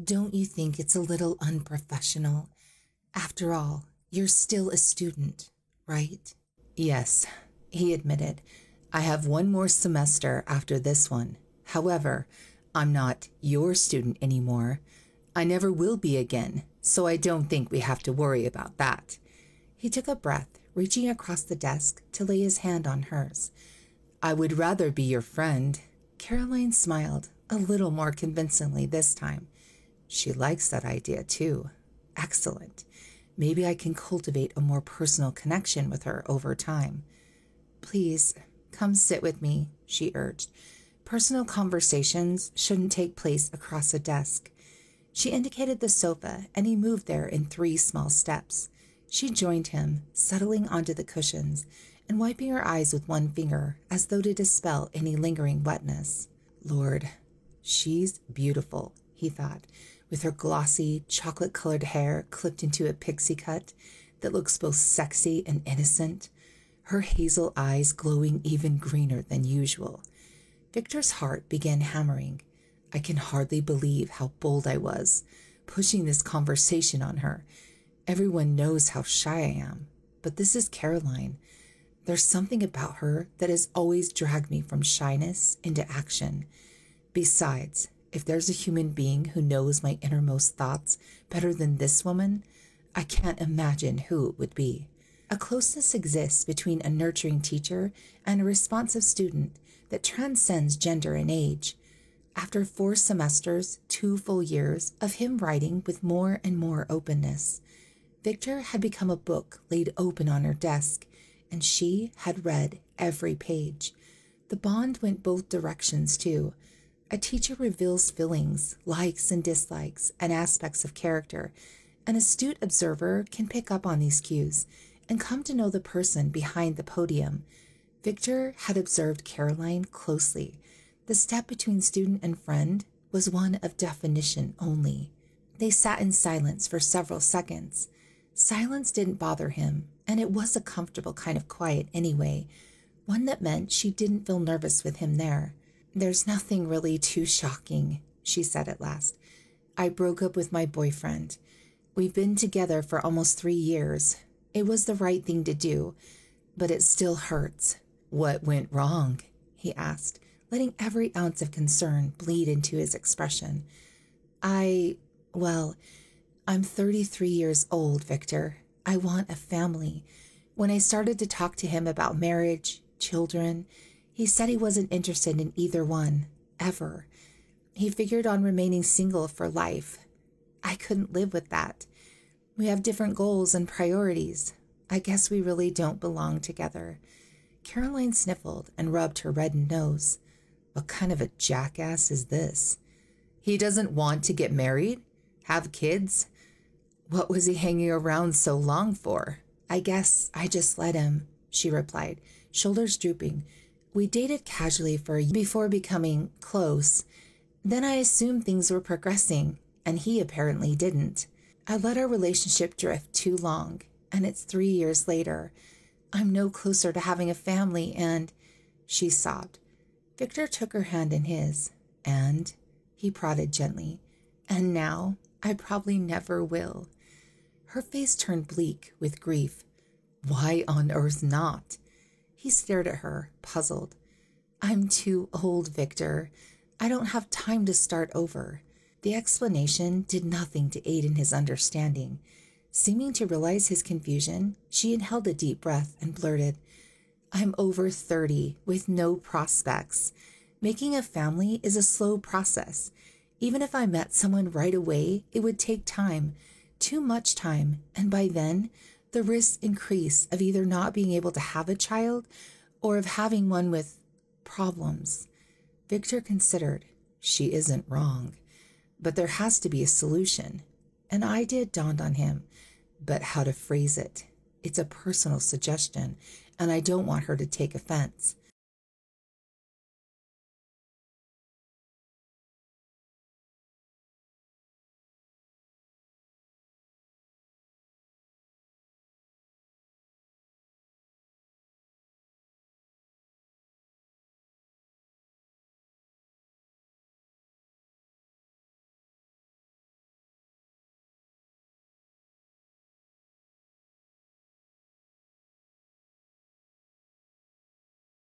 Don't you think it's a little unprofessional? After all, you're still a student, right? Yes, he admitted. I have one more semester after this one. However, I'm not your student anymore. I never will be again, so I don't think we have to worry about that. He took a breath, reaching across the desk to lay his hand on hers. I would rather be your friend. Caroline smiled, a little more convincingly this time. She likes that idea too. Excellent. Maybe I can cultivate a more personal connection with her over time. Please, come sit with me, she urged. Personal conversations shouldn't take place across a desk. She indicated the sofa, and he moved there in 3 small steps. She joined him, settling onto the cushions and wiping her eyes with one finger as though to dispel any lingering wetness. Lord, she's beautiful, he thought, with her glossy, chocolate-colored hair clipped into a pixie cut that looks both sexy and innocent, her hazel eyes glowing even greener than usual. Victor's heart began hammering. I can hardly believe how bold I was, pushing this conversation on her. Everyone knows how shy I am, but this is Caroline. There's something about her that has always dragged me from shyness into action. Besides, if there's a human being who knows my innermost thoughts better than this woman, I can't imagine who it would be. A closeness exists between a nurturing teacher and a responsive student that transcends gender and age. After 4 semesters, 2 full years of him writing with more and more openness, Victor had become a book laid open on her desk, and she had read every page. The bond went both directions, too. A teacher reveals feelings, likes and dislikes, and aspects of character. An astute observer can pick up on these cues and come to know the person behind the podium. Victor had observed Caroline closely. The step between student and friend was one of definition only. They sat in silence for several seconds. Silence didn't bother him, and it was a comfortable kind of quiet anyway, one that meant she didn't feel nervous with him there. There's nothing really too shocking, she said at last. I broke up with my boyfriend. We've been together for almost 3 years. It was the right thing to do, but it still hurts. What went wrong? He asked, letting every ounce of concern bleed into his expression. I'm 33 years old, Victor. I want a family. When I started to talk to him about marriage, children, he said he wasn't interested in either one, ever. He figured on remaining single for life. I couldn't live with that. We have different goals and priorities. I guess we really don't belong together. Caroline sniffled and rubbed her reddened nose. What kind of a jackass is this? He doesn't want to get married? Have kids? What was he hanging around so long for? I guess I just let him, she replied, shoulders drooping. We dated casually for a year before becoming close. Then I assumed things were progressing, and he apparently didn't. I let our relationship drift too long, and it's 3 years later. I'm no closer to having a family, and... She sobbed. Victor took her hand in his, and... He prodded gently. And now I probably never will. Her face turned bleak with grief. Why on earth not? He stared at her, puzzled. I'm too old, Victor. I don't have time to start over. The explanation did nothing to aid in his understanding. Seeming to realize his confusion, she inhaled a deep breath and blurted, I'm over 30 with no prospects. Making a family is a slow process. Even if I met someone right away, it would take time, too much time, and by then, the risks increase of either not being able to have a child or of having one with problems. Victor considered. She isn't wrong. But there has to be a solution. An idea dawned on him. But how to phrase it? It's a personal suggestion, and I don't want her to take offense.